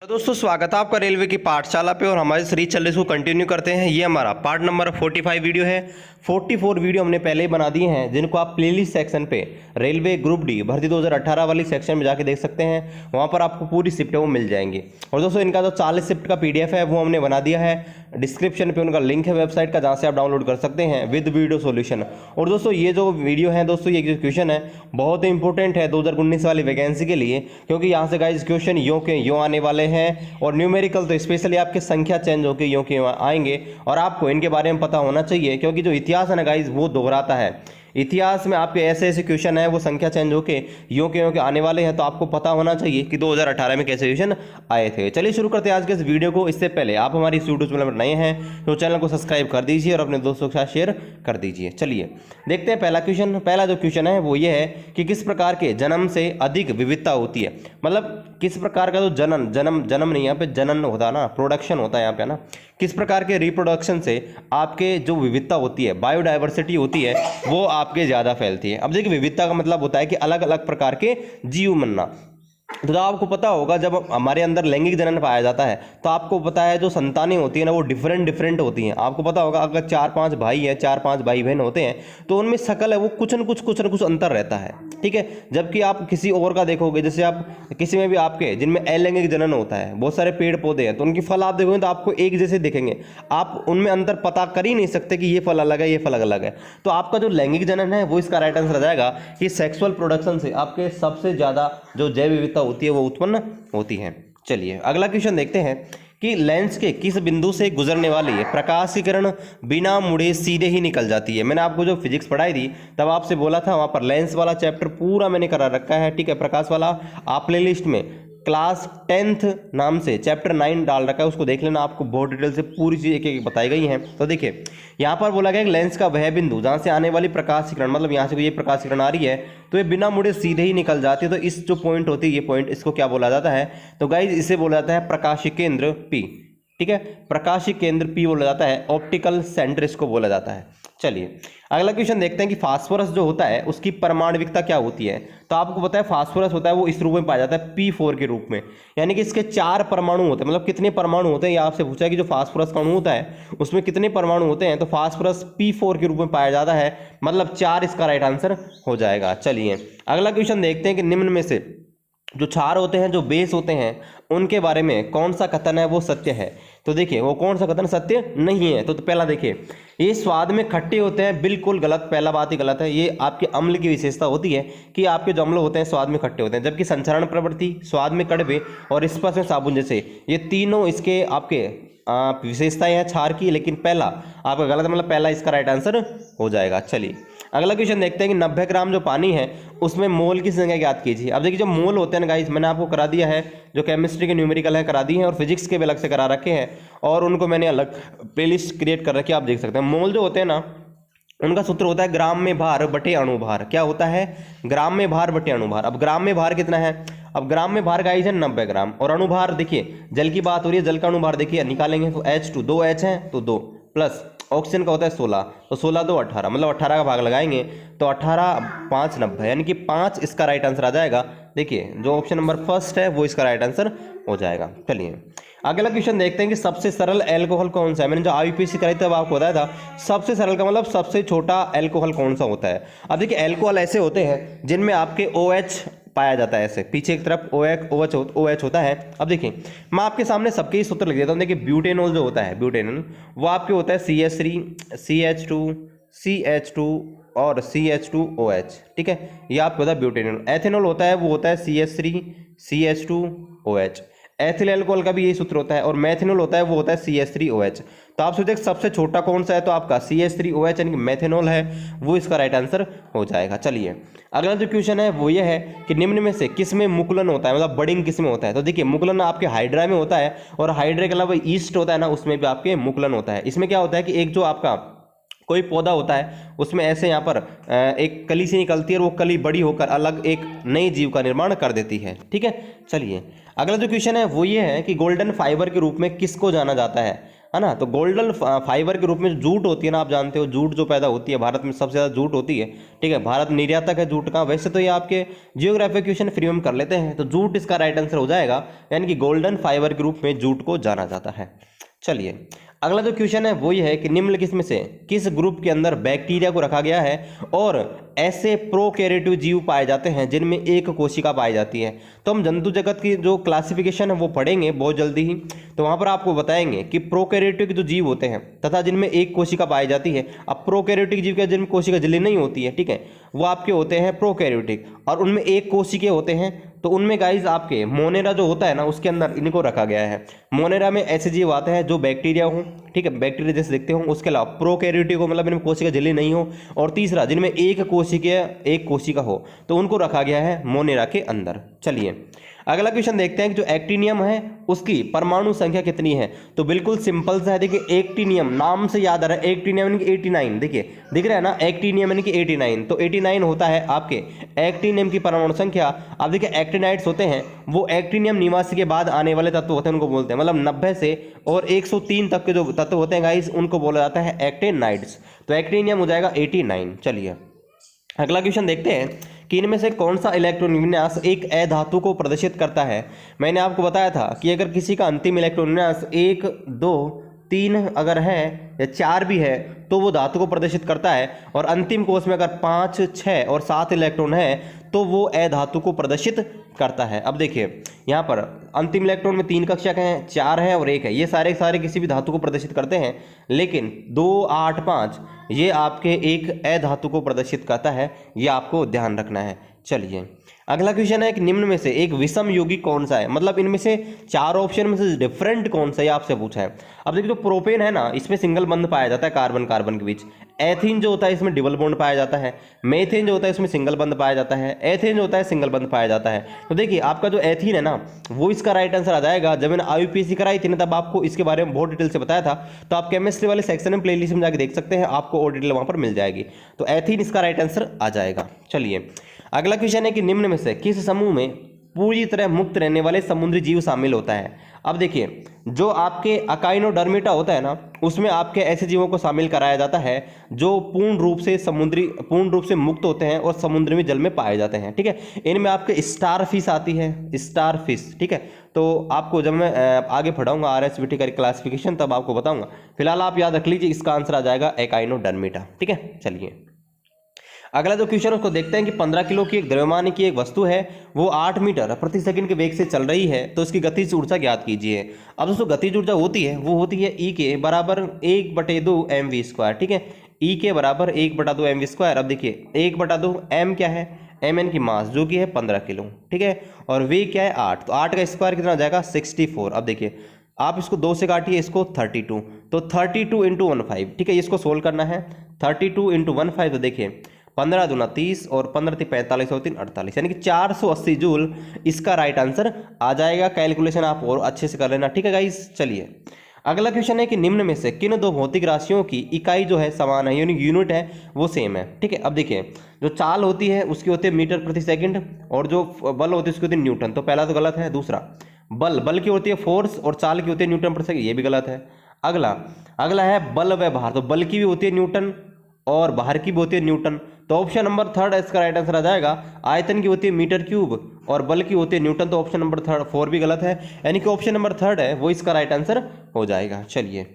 तो दोस्तों स्वागत है आपका रेलवे की पाठशाला पे और हमारे सीरीज चल रही इसको कंटिन्यू करते हैं। ये हमारा पार्ट नंबर 45 वीडियो है। 44 वीडियो हमने पहले ही बना दिए हैं जिनको आप प्लेलिस्ट सेक्शन पे रेलवे ग्रुप डी भर्ती 2018 वाली सेक्शन में जाके देख सकते हैं। वहाँ पर आपको पूरी शिफ्ट वो मिल जाएंगी। और दोस्तों इनका जो 40 शिफ्ट का PDF है वो हमने बना दिया है। डिस्क्रिप्शन पे उनका लिंक है वेबसाइट का, जहाँ से आप डाउनलोड कर सकते हैं विद वीडियो सोल्यूशन। और दोस्तों ये जो वीडियो है दोस्तों, ये क्वेश्चन है बहुत ही इंपॉर्टेंट है 2019 वाली वैकेंसी के लिए, क्योंकि यहाँ से गाइस क्वेश्चन यो के यो आने वाले हैं और न्यूमेरिकल तो स्पेशली आपके संख्या चेंज होकर यो के आएंगे और आपको इनके बारे में पता होना चाहिए, क्योंकि जो इतिहास है ना गाइस वो दोहराता है। इतिहास में आपके ऐसे ऐसे क्वेश्चन है वो संख्या चेंज होके यो के आने वाले हैं, तो आपको पता होना चाहिए कि 2018 में कैसे क्वेश्चन आए थे। चलिए शुरू करते हैं आज के इस वीडियो को। इससे पहले आप हमारी इस यूट्यूब चैनल पर नए हैं तो चैनल को सब्सक्राइब कर दीजिए और अपने दोस्तों के साथ शेयर कर दीजिए। चलिए देखते हैं पहला क्वेश्चन। पहला जो क्वेश्चन है वो ये है कि किस प्रकार के जन्म से अधिक विविधता होती है, मतलब किस प्रकार का जो जन्म नहीं, यहाँ पे जनन होता है ना, प्रोडक्शन होता है यहाँ पे ना, किस प्रकार के रिप्रोडक्शन से आपके जो विविधता होती है, बायोडाइवर्सिटी होती है, वो आपके ज़्यादा फैलती है। अब देखिए विविधता का मतलब होता है कि अलग अलग प्रकार के जीव बनना। तो आपको पता होगा जब हमारे अंदर लैंगिक जनन पाया जाता है तो आपको पता है जो संतानें होती है ना वो डिफरेंट होती हैं। आपको पता होगा अगर 4-5 भाई है, 4-5 भाई बहन होते हैं तो उनमें शकल है वो कुछ न कुछ अंतर रहता है, ठीक है। जबकि आप किसी और का देखोगे, जैसे आप किसी में भी आपके जिनमें अलैंगिक जनन होता है, बहुत सारे पेड़ पौधे हैं तो उनकी फल आप देखोगे तो आपको एक जैसे दिखेंगे, आप उनमें अंतर पता कर ही नहीं सकते कि ये फल अलग है ये फल अलग है। तो आपका जो लैंगिक जनन है वो इसका राइट आंसर आ जाएगा कि सेक्सुअल प्रोडक्शन से आपके सबसे ज़्यादा जो जैव विविधता होती है वो उत्पन्न होती है। चलिए अगला क्वेश्चन देखते हैं कि लेंस के किस बिंदु से गुजरने वाली है प्रकाश की किरण बिना मुड़े सीधे ही निकल जाती है। मैंने आपको जो फिजिक्स पढ़ाई थी तब आपसे बोला था, वहां पर लेंस वाला चैप्टर पूरा मैंने करा रखा है, ठीक है। प्रकाश वाला आप प्ले लिस्ट में क्लास 10th नाम से चैप्टर 9 डाल रखा है, उसको देख लेना, आपको बहुत डिटेल से पूरी चीज़ एक एक बताई गई हैं। तो देखिए यहाँ पर बोला गया कि लेंस का वह बिंदु जहाँ से आने वाली प्रकाश किरण, मतलब यहाँ से ये प्रकाश किरण आ रही है तो ये बिना मुड़े सीधे ही निकल जाती है। तो इस जो पॉइंट होती है ये पॉइंट, इसको क्या बोला जाता है? तो गाइज इसे बोला जाता है प्रकाशिक केंद्र P, ठीक है। प्रकाशिक केंद्र P बोला जाता है, ऑप्टिकल सेंटर इसको बोला जाता है। चलिए अगला क्वेश्चन देखते हैं कि फास्फोरस जो होता है उसकी परमाणविकता क्या होती है। तो आपको पता है फास्फोरस होता है वो इस रूप में पाया जाता है P4 के रूप में, यानी कि इसके 4 परमाणु होते हैं। मतलब कितने परमाणु होते हैं, ये आपसे पूछा है कि जो फास्फोरस का अणु होता है उसमें कितने परमाणु होते हैं। तो फास्फोरस P4 के रूप में पाया जाता है, मतलब 4 इसका राइट आंसर हो जाएगा। चलिए अगला क्वेश्चन देखते हैं कि निम्न में से जो क्षार होते हैं, जो बेस होते हैं, उनके बारे में कौन सा कथन है वो सत्य है। तो देखिए वो कौन सा कथन सत्य नहीं है। तो पहला देखिए, ये स्वाद में खट्टे होते हैं, बिल्कुल गलत, पहला बात ही गलत है। ये आपके अम्ल की विशेषता होती है कि आपके जो अम्ल होते हैं स्वाद में खट्टे होते हैं, जबकि संचरण प्रवृत्ति, स्वाद में कड़वे और स्पर्श में साबुन जैसे ये तीनों इसके आपके विशेषताएं हैं क्षार की, लेकिन पहला आपका गलत, मतलब पहला इसका राइट आंसर हो जाएगा। चलिए अगला क्वेश्चन देखते हैं कि 90 ग्राम जो पानी है उसमें मोल की संख्या ज्ञात कीजिए। अब देखिए जो मोल होते हैं ना गाइस, मैंने आपको करा दिया है, जो केमिस्ट्री के न्यूमेरिकल है करा दिए हैं और फिजिक्स के भी अलग से करा रखे हैं और उनको मैंने अलग प्लेलिस्ट क्रिएट कर रखी है, आप देख सकते हैं। मोल जो होते हैं ना उनका सूत्र होता है ग्राम में भार बटे अणुभार। क्या होता है? ग्राम में भार बटे अणुभार। अब ग्राम में भार कितना है? अब ग्राम में भार गाइस है 90 ग्राम और अणुभार देखिए जल की बात हो रही है, जल का अणुभार देखिए निकालेंगे तो H2 2 H है तो 2 प्लस ऑक्सीजन का होता है 16, तो 16 2 18, मतलब 18 का भाग लगाएंगे तो 18 5 90, यानी कि 5 इसका राइट आंसर आ जाएगा। देखिए जो ऑप्शन नंबर फर्स्ट है वो इसका राइट आंसर हो जाएगा। चलिए अगला क्वेश्चन देखते हैं कि सबसे सरल एल्कोहल कौन सा है। मैंने जो IUPAC कराई थी तब आपको बताया था सबसे सरल का मतलब सबसे छोटा एल्कोहल कौन सा होता है। अब देखिए एल्कोहल ऐसे होते हैं जिनमें आपके OH पाया जाता है, ऐसे पीछे की तरफ OH होता है। अब देखिए मैं आपके सामने सबके ही सूत्र लिख देता हूँ। देखिए ब्यूटेनॉल जो होता है, ब्यूटेनॉल वो आपके होता है CH3 CH2 और CH2OH, ठीक है, ये आपको होता है ब्यूटेनॉल। एथेनॉल होता है वो होता है CH3 CH2OH। एथिल अल्कोहल का भी यही सूत्र होता है और मेथेनॉल होता है वो होता है CH3OH। तो आप सोचते सबसे छोटा कौन सा है, तो आपका CH3OH यानी कि मेथेनॉल है, वो इसका राइट आंसर हो जाएगा। चलिए अगला जो क्वेश्चन है वो ये है कि निम्न में से किस में मुकुलन होता है, मतलब बडिंग किस में होता है। तो देखिए मुकुलन आपके हाइड्रा में होता है और हाइड्रा के अलावा ईस्ट होता है ना, उसमें भी आपके मुकुलन होता है। इसमें क्या होता है कि एक जो आपका कोई पौधा होता है उसमें ऐसे यहाँ पर एक कली से निकलती है और वो कली बड़ी होकर अलग एक नई जीव का निर्माण कर देती है, ठीक है। चलिए अगला जो क्वेश्चन है वो ये है कि गोल्डन फाइबर के रूप में किसको जाना जाता है। है ना। तो गोल्डन फाइबर के रूप में जूट होती है ना, आप जानते हो जूट जो पैदा होती है भारत में सबसे ज़्यादा जूट होती है, ठीक है, भारत निर्यातक है जूट का। वैसे तो ये आपके जियोग्राफिक क्वेश्चन फ्री में कर लेते हैं, तो जूट इसका राइट आंसर हो जाएगा, यानी कि गोल्डन फाइबर के रूप में जूट को जाना जाता है। चलिए अगला जो क्वेश्चन है वो ये है कि निम्नलिखित में से किस ग्रुप के अंदर बैक्टीरिया को रखा गया है और ऐसे प्रोकैरियोटिक जीव पाए जाते हैं जिनमें एक कोशिका पाई जाती है। तो हम जंतु जगत की जो क्लासिफिकेशन है वो पढ़ेंगे बहुत जल्दी ही, तो वहाँ पर आपको बताएंगे कि प्रोकैरियोटिक जो जीव होते हैं तथा जिनमें एक कोशिका पाई जाती है। अब प्रोकैरियोटिक जीव के जिनमें कोशिका झिल्ली नहीं होती है, ठीक है, वो आपके होते हैं प्रोकैरियोटिक, और उनमें एक कोशिके होते हैं। तो उनमें गाइज आपके मोनेरा जो होता है ना उसके अंदर इनको रखा गया है। मोनेरा में ऐसे जीव आते हैं जो बैक्टीरिया हो, ठीक है, बैक्टीरिया जैसे देखते हो। उसके अलावा प्रोकैरियोटिक हो, मतलब इनमें कोशिका झिल्ली नहीं हो, और तीसरा जिनमें एक कोशिका हो, तो उनको रखा गया है मोनेरा के अंदर। चलिए अगला क्वेश्चन देखते हैं कि जो एक्टिनियम है उसकी परमाणु संख्या कितनी है। तो बिल्कुल सिंपल सा है, देखिए एक्टिनियम नाम से याद आ रहा है, एक्टिनियम यानी कि 89, देखिए दिख रहा है ना, एक्टिनियम यानी कि 89, तो 89 होता है आपके एक्टिनियम की परमाणु संख्या। अब देखिए एक्टिनाइड्स होते हैं वो एक्टिनियम निवासी के बाद आने वाले तत्व होते हैं, उनको बोलते हैं, मतलब 90 से और 103 तक के जो तत्व होते हैं गाइस उनको बोला जाता है एक्टिनाइड्स। तो एक्टिनियम हो जाएगा 89। चलिए अगला क्वेश्चन देखते हैं कि इनमें से कौन सा इलेक्ट्रॉन विन्यास एक अधातु को प्रदर्शित करता है। मैंने आपको बताया था कि अगर किसी का अंतिम इलेक्ट्रॉन विन्यास 1, 2, 3 अगर है या 4 भी है तो वो धातु को प्रदर्शित करता है, और अंतिम कोश में अगर 5, 6 और 7 इलेक्ट्रॉन है तो वो अधातु को प्रदर्शित करता है। अब देखिए यहाँ पर अंतिम इलेक्ट्रॉन में 3 कक्षक हैं, 4 है और 1 है, ये सारे किसी भी धातु को प्रदर्शित करते हैं, लेकिन 2, 8, 5 ये आपके एक अधातु को प्रदर्शित करता है, ये आपको ध्यान रखना है। चलिए अगला क्वेश्चन है कि निम्न में से एक विषम यौगिक कौन सा है, मतलब इनमें से 4 ऑप्शन में से डिफरेंट कौन सा है आपसे पूछा है। अब देखिए जो प्रोपेन है ना इसमें सिंगल बंध पाया जाता है कार्बन कार्बन के बीच, एथीन जो होता है इसमें डबल बॉन्ड पाया जाता है, मेथेन जो होता है इसमें सिंगल बंध पाया जाता है, एथेन जो होता है सिंगल बंध पाया जाता है। तो देखिए आपका जो एथीन है ना वो इसका राइट आंसर आ जाएगा। जब मैंने IUPAC कराई थी ना तब आपको इसके बारे में बहुत डिटेल से बताया था, तो आप केमिस्ट्री वाले सेक्शन में प्लेलिस्ट में जाकर देख सकते हैं, आपको और डिटेल वहां पर मिल जाएगी। तो एथीन इसका राइट आंसर आ जाएगा। चलिए अगला क्वेश्चन है कि निम्न में से किस समूह में पूरी तरह मुक्त रहने वाले समुद्री जीव शामिल होता है। अब देखिए जो आपके अकाइनोडर्मिटा होता है ना उसमें आपके ऐसे जीवों को शामिल कराया जाता है जो पूर्ण रूप से मुक्त होते हैं और समुद्री जल में पाए जाते हैं, ठीक है। इनमें आपके स्टार फिश आती है, स्टार फिश, ठीक है। तो आपको जब मैं आगे पढ़ाऊंगा RSVT का क्लासिफिकेशन तब आपको बताऊंगा, फिलहाल आप याद रख लीजिए इसका आंसर आ जाएगा एकाइनोडर्मिटा, ठीक है। चलिए अगला जो क्वेश्चन उसको देखते हैं कि 15 किलो की एक द्रव्यमान की एक वस्तु है, वो 8 मीटर प्रति सेकंड के वेग से चल रही है, तो इसकी गतिज ऊर्जा ज्ञात कीजिए। अब दोस्तों गतिज ऊर्जा होती है वो होती है E के बराबर 1/2 mv², ठीक है, E के बराबर 1/2 mv²। अब देखिए 1/2 m क्या है, mn की मास जो कि है 15 किलो, ठीक है, और वेग क्या है 8, तो 8 का स्क्वायर कितना आ जाएगा 64। अब देखिए आप इसको 2 से काटिए, इसको 32, तो 32 × 15, ठीक है, इसको सोल्व करना है। 32 × 15, तो देखिए 15 दूना 30 और 15 × 45 और 3 48, यानी कि 480 जूल इसका राइट आंसर आ जाएगा। कैलकुलेशन आप और अच्छे से कर लेना, ठीक है गाइस। चलिए अगला क्वेश्चन है कि निम्न में से किन 2 भौतिक राशियों की इकाई जो है समान है, यानी यूनिट है वो सेम है, ठीक है। अब देखिए जो चाल होती है उसकी होती है मीटर प्रति सेकंड, और जो बल होती है उसकी होती है न्यूटन, तो पहला तो गलत है। दूसरा बल की होती है फोर्स और चाल की होती है न्यूटन प्रति सेकंड, ये भी गलत है। अगला है बल व भार, तो बल की भी होती है न्यूटन और बाहर की भी होती है न्यूटन, तो ऑप्शन नंबर 3 इसका राइट आंसर आ जाएगा। आयतन की होती है मीटर क्यूब और बल की होती है न्यूटन, तो ऑप्शन नंबर 4 भी गलत है, यानी कि ऑप्शन नंबर 3 है वो इसका राइट आंसर हो जाएगा। चलिए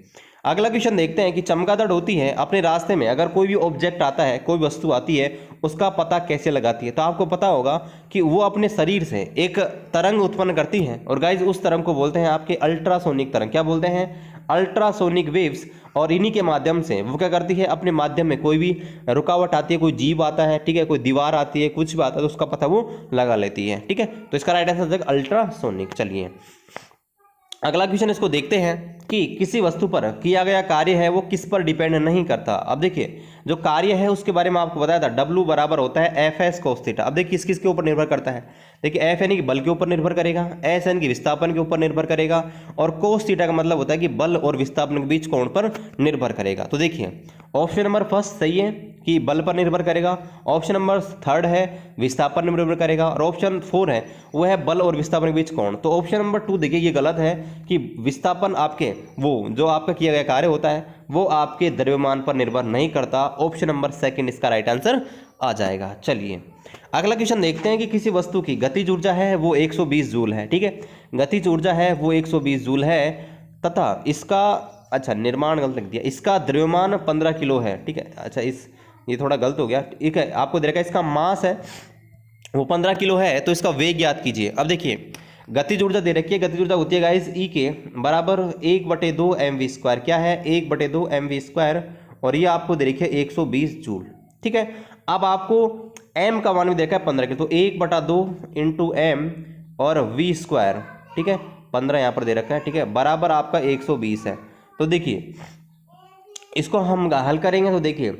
अगला क्वेश्चन देखते हैं कि चमगादड़ होती है अपने रास्ते में अगर कोई भी ऑब्जेक्ट आता है, कोई वस्तु आती है, उसका पता कैसे लगाती है। तो आपको पता होगा कि वो अपने शरीर से एक तरंग उत्पन्न करती है, और गाइज उस तरंग को बोलते हैं आपके अल्ट्रासोनिक तरंग। क्या बोलते हैं, अल्ट्रासोनिक वेव्स। और इन्हीं के माध्यम से वो क्या करती है, अपने माध्यम में कोई भी रुकावट आती है, कोई जीव आता है, ठीक है, कोई दीवार आती है, कुछ भी आता है, तो उसका पता वो लगा लेती है, ठीक है। तो इसका राइट आंसर है अल्ट्रासोनिक। चलिए अगला क्वेश्चन इसको देखते हैं कि किसी वस्तु पर किया गया कार्य है वो किस पर डिपेंड नहीं करता। अब देखिए जो कार्य है उसके बारे में आपको बताया था, W बराबर होता है FS cos थीटा। अब देखिए किस किस के ऊपर निर्भर करता है, देखिए F यानी कि बल के ऊपर निर्भर करेगा, S यानी कि विस्थापन के ऊपर निर्भर करेगा, और cos थीटा का मतलब होता है कि बल और विस्थापन के बीच कोण पर निर्भर करेगा। तो देखिए ऑप्शन नंबर 1 सही है कि बल पर निर्भर करेगा, ऑप्शन नंबर 3 है विस्थापन पर निर्भर करेगा, और ऑप्शन 4 है वो है बल और विस्थापन के बीच कोण। तो ऑप्शन नंबर 2 देखिए ये गलत है कि विस्थापन आपके वो जो आपका किया गया कार्य होता है वो आपके द्रव्यमान पर निर्भर नहीं करता। ऑप्शन नंबर सेकंड इसका राइट आंसर आ जाएगा। चलिए अगला क्वेश्चन देखते हैं कि किसी वस्तु की गतिज ऊर्जा है वो 120 जूल है। ठीक है, गतिज ऊर्जा है वो 120 जूल है तथा इसका निर्माण गलत लिख दिया, इसका द्रव्यमान 15 किलो है। ठीक है, ये थोड़ा गलत हो गया। ठीक है, आपको दे रखा है इसका मास है वो 15 किलो है, तो इसका वेग ज्ञात कीजिए। अब देखिए गतिज ऊर्जा दे रखी है, गतिज ऊर्जा होती है गाइस ई के बराबर 1/2 mv²। क्या है 1/2 mv², और ये आपको दे रखी है 120 जूल। ठीक है, अब आपको m का मान भी देखा है 15 किलो, तो 1/2 × m और v²। ठीक है, 15 यहाँ पर दे रखा है। ठीक है, बराबर आपका 120 है। तो देखिए इसको हम हल करेंगे तो देखिए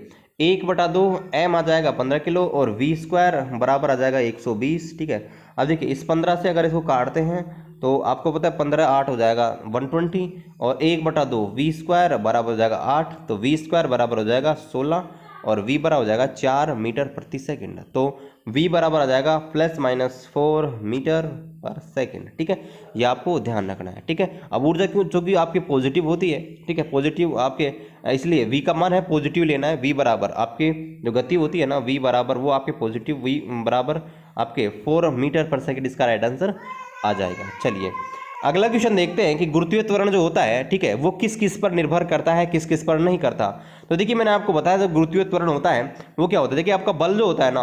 1/2 m आ जाएगा 15 किलो और v² बराबर आ जाएगा 120। ठीक है, अब देखिए इस 15 से अगर इसको काटते हैं तो आपको पता है 15 8 हो जाएगा 120, और 1/2 v² बराबर हो जाएगा 8, तो v² बराबर हो जाएगा 16 और v बराबर हो जाएगा 4 मीटर प्रति सेकंड। तो v बराबर आ जाएगा ±4 मीटर पर सेकंड। ठीक है, ये आपको ध्यान रखना है। ठीक है, अब ऊर्जा क्यों जो कि आपकी पॉजिटिव होती है, ठीक है, पॉजिटिव आपके, इसलिए v का मान है पॉजिटिव लेना है। v बराबर आपकी जो गति होती है ना, v बराबर वो आपके पॉजिटिव, v बराबर आपके 4 मीटर पर सेकंड, इसका राइट आंसर आ जाएगा। चलिए अगला क्वेश्चन देखते हैं कि गुरुत्वीय त्वरण जो होता है, ठीक है, वो किस किस पर निर्भर करता है, किस किस पर नहीं करता। तो देखिए मैंने आपको बताया था गुरुत्वीय त्वरण होता है वो क्या होता है। देखिए आपका बल जो होता है ना,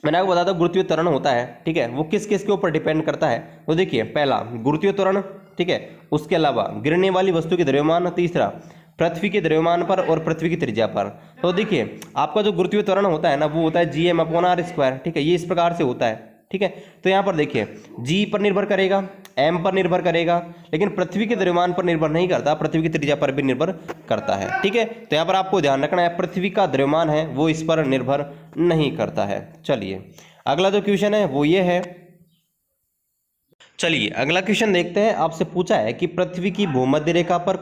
मैंने आपको बताया था गुरुत्वीय त्वरण होता है, ठीक है, वो किस किस के ऊपर डिपेंड करता है। तो देखिए पहला गुरुत्वीय त्वरण, ठीक है, उसके अलावा गिरने वाली वस्तु के द्रव्यमान, तीसरा पृथ्वी के द्रव्यमान पर और पृथ्वी की त्रिज्या पर। तो देखिए आपका जो गुरुत्वीय त्वरण होता है ना, वो होता है gm/r²। ठीक है, ये इस प्रकार से होता है। ठीक है, तो यहाँ पर देखिए g पर निर्भर करेगा, m पर निर्भर करेगा, लेकिन पृथ्वी के द्रव्यमान पर निर्भर नहीं करता, पृथ्वी की त्रिज्या पर भी निर्भर करता है। ठीक है, तो यहाँ पर आपको ध्यान रखना है पृथ्वी का द्रव्यमान है वो इस पर निर्भर नहीं करता है। चलिए अगला जो क्वेश्चन है वो ये है, चलिए अगला क्वेश्चन देखते हैं। आपसे पूछा है कि पृथ्वी की भूमध्य रेखा पर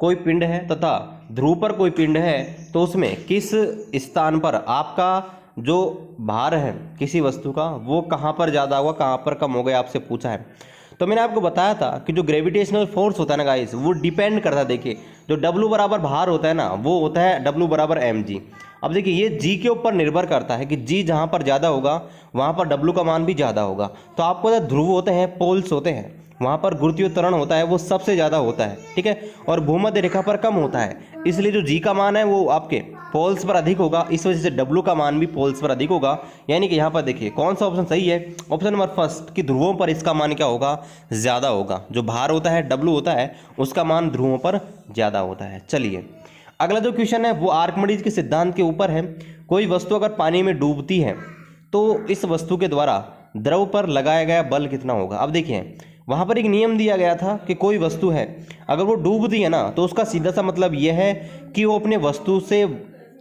कोई पिंड है तथा ध्रुव पर कोई पिंड है, तो उसमें किस स्थान पर आपका जो भार है किसी वस्तु का वो कहाँ पर ज़्यादा होगा, कहाँ पर कम होगा, आपसे पूछा है। तो मैंने आपको बताया था कि जो ग्रेविटेशनल फोर्स होता है ना गाइस, वो डिपेंड करता है। देखिए जो W बराबर भार होता है ना, वो होता है W बराबर mg। अब देखिए ये G के ऊपर निर्भर करता है कि G जहाँ पर ज़्यादा होगा वहाँ पर W का मान भी ज़्यादा होगा। तो आपको पता है ध्रुव होते हैं, पोल्स होते हैं, वहाँ पर गुरुत्वीय त्वरण होता है वो सबसे ज़्यादा होता है। ठीक है, और भूमध्य रेखा पर कम होता है, इसलिए जो G का मान है वो आपके पोल्स पर अधिक होगा, इस वजह से W का मान भी पोल्स पर अधिक होगा। यानी कि यहाँ पर देखिए कौन सा ऑप्शन सही है, ऑप्शन नंबर फर्स्ट कि ध्रुवों पर इसका मान क्या होगा, ज़्यादा होगा। जो भार होता है W होता है उसका मान ध्रुवों पर ज़्यादा होता है। चलिए अगला जो क्वेश्चन है वो आर्किमिडीज के सिद्धांत के ऊपर है। कोई वस्तु अगर पानी में डूबती है तो इस वस्तु के द्वारा द्रव पर लगाया गया बल कितना होगा। अब देखिए वहाँ पर एक नियम दिया गया था कि कोई वस्तु है अगर वो डूबती है ना, तो उसका सीधा सा मतलब यह है कि वो अपने वस्तु से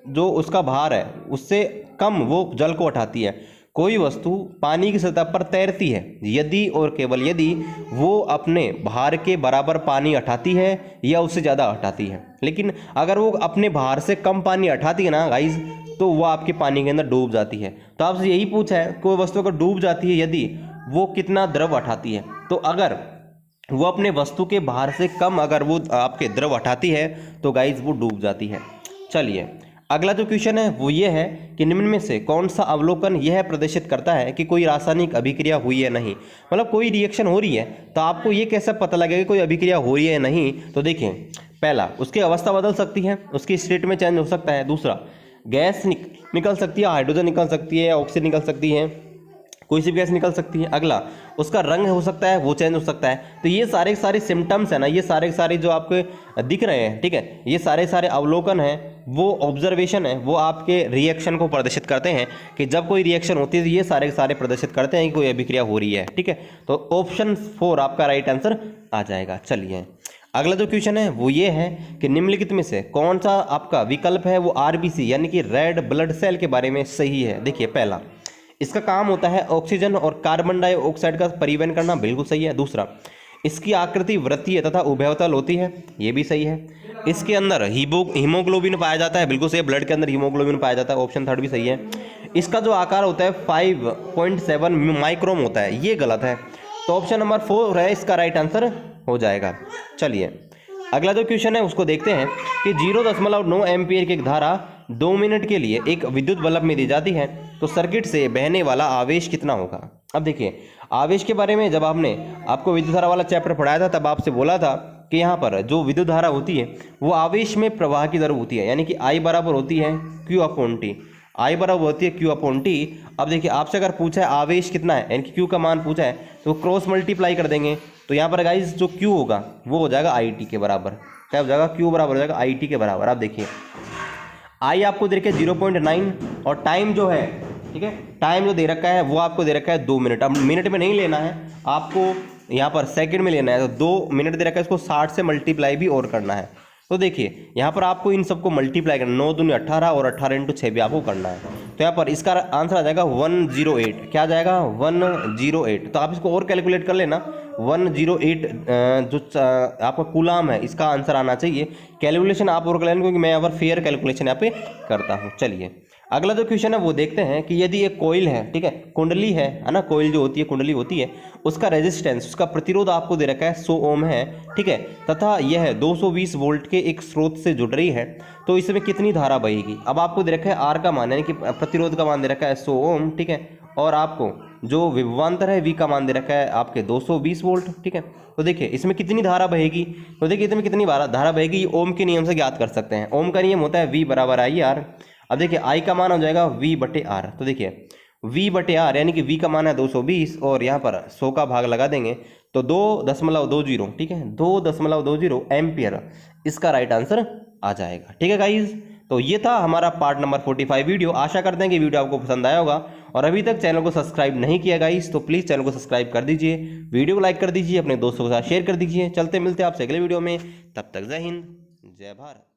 जो उसका भार है उससे कम वो जल को उठाती है। कोई वस्तु पानी की सतह पर तैरती है यदि और केवल यदि वो अपने भार के बराबर पानी उठाती है या उससे ज़्यादा उठाती है। लेकिन अगर वो अपने भार से कम पानी उठाती है ना गाइज, तो वो आपके पानी के अंदर डूब जाती है। तो आपसे यही पूछा है कोई वस्तु अगर डूब जाती है यदि वो कितना द्रव उठाती है। तो अगर वो अपने वस्तु के भार से कम अगर वो आपके द्रव उठाती है तो गाइज वो डूब जाती है। चलिए अगला जो क्वेश्चन है वो ये है कि निम्न में से कौन सा अवलोकन यह प्रदर्शित करता है कि कोई रासायनिक अभिक्रिया हुई है नहीं। मतलब कोई रिएक्शन हो रही है तो आपको ये कैसे पता लगेगा कि कोई अभिक्रिया हो रही है नहीं। तो देखिए पहला उसकी अवस्था बदल सकती है, उसकी स्टेट में चेंज हो सकता है। दूसरा गैस निकल सकती है, हाइड्रोजन निकल सकती है, ऑक्सीजन निकल सकती है, कोई सी गैस निकल सकती है। अगला उसका रंग हो सकता है, वो चेंज हो सकता है। तो ये सारे सारे सिम्टम्स है ना, ये सारे जो आपके दिख रहे हैं, ठीक है, ये सारे अवलोकन हैं, वो ऑब्जर्वेशन है, वो आपके रिएक्शन को प्रदर्शित करते हैं कि जब कोई रिएक्शन होती है तो ये सारे प्रदर्शित करते हैं कि कोई अभिक्रिया हो रही है। ठीक है, तो ऑप्शन 4 आपका राइट आंसर आ जाएगा। चलिए अगला जो क्वेश्चन है वो ये है कि निम्नलिखित में से कौन सा आपका विकल्प है वो आरबीसी यानी कि रेड ब्लड सेल के बारे में सही है। देखिए पहला इसका काम होता है ऑक्सीजन और कार्बन डाइऑक्साइड का परिवहन करना, बिल्कुल सही है। दूसरा इसकी आकृति वृत्तीय तथा उभयतल होती है, ये भी सही है। इसके अंदर हीमोग्लोबिन पाया जाता है, बिल्कुल सही है, ब्लड के अंदर हीमोग्लोबिन पाया जाता है, ऑप्शन 3 भी सही है। इसका जो आकार होता है 5.7 माइक्रोन होता है, ये गलत है। तो ऑप्शन नंबर 4 है इसका राइट आंसर हो जाएगा। चलिए अगला जो क्वेश्चन है उसको देखते हैं कि 0.9 एम्पीयर की एक धारा 2 मिनट के लिए एक विद्युत बल्ब में दी जाती है तो सर्किट से बहने वाला आवेश कितना होगा। अब देखिए आवेश के बारे में जब आपको विद्युत धारा वाला चैप्टर पढ़ाया था तब आपसे बोला था कि यहाँ पर जो विद्युत धारा होती है वो आवेश में प्रवाह की दर होती है, यानी कि I बराबर होती है Q/T। I बराबर होती है Q/T। अब देखिए आपसे अगर पूछा है आवेश कितना है, यानी कि Q का मान पूछा है तो क्रॉस मल्टीप्लाई कर देंगे। तो यहाँ पर गाइस जो Q होगा वो हो जाएगा IT के बराबर। क्या हो जाएगा? Q बराबर हो जाएगा IT के बराबर। आप देखिए I आपको दे रखा है 0.9 और टाइम जो है, ठीक है, टाइम जो दे रखा है वो आपको दे रखा है 2 मिनट। अब मिनट में नहीं लेना है आपको, यहाँ पर सेकंड में लेना है। तो 2 मिनट दे रखा है, इसको 60 से मल्टीप्लाई भी और करना है। तो देखिए यहाँ पर आपको इन सबको मल्टीप्लाई करना, 9 दूनी 18 और 18 × 6 भी आपको करना है। तो यहाँ पर इसका आंसर आ जाएगा 108। क्या आ जाएगा? 108। तो आप इसको और कैलकुलेट कर लेना। 108 जो आपका कूलाम है इसका आंसर आना चाहिए। कैलकुलेशन आप और कर लेना क्योंकि मैं यहाँ पर फेयर कैलकुलेशन यहाँ पे करता हूँ। चलिए अगला जो क्वेश्चन है वो देखते हैं कि यदि एक कोइल है, ठीक है, कुंडली है ना, कोइल जो होती है कुंडली होती है, उसका रेजिस्टेंस, उसका प्रतिरोध आपको दे रखा है 100 ओम है, ठीक है, तथा यह 220 वोल्ट के एक स्रोत से जुड़ रही है तो इसमें कितनी धारा बहेगी। अब आपको दे रखा है आर का मान, यानी कि प्रतिरोध का मान दे रखा है 100 ओम, ठीक है, और आपको जो विभवांतर है वी का मान दे रखा है आपके 220 वोल्ट, ठीक है। तो देखिए इसमें कितनी धारा बहेगी, तो देखिए इसमें कितनी धारा बहेगी ये ओम के नियम से ज्ञात कर सकते हैं। ओम का नियम होता है V बराबर IR। अब देखिए I का मान हो जाएगा V/R। तो देखिए V/R यानी कि V का मान है 220 और यहाँ पर 100 का भाग लगा देंगे तो 2.20, ठीक है, 2.20 एम्पियर इसका राइट आंसर आ जाएगा। ठीक है गाइज, तो ये था हमारा पार्ट नंबर 45 वीडियो। आशा करते हैं कि वीडियो आपको पसंद आया होगा और अभी तक चैनल को सब्सक्राइब नहीं किया गाइज तो प्लीज़ चैनल को सब्सक्राइब कर दीजिए, वीडियो को लाइक कर दीजिए, अपने दोस्तों के साथ शेयर कर दीजिए। चलते मिलते हैं आपसे अगले वीडियो में, तब तक जय हिंद जय भारत।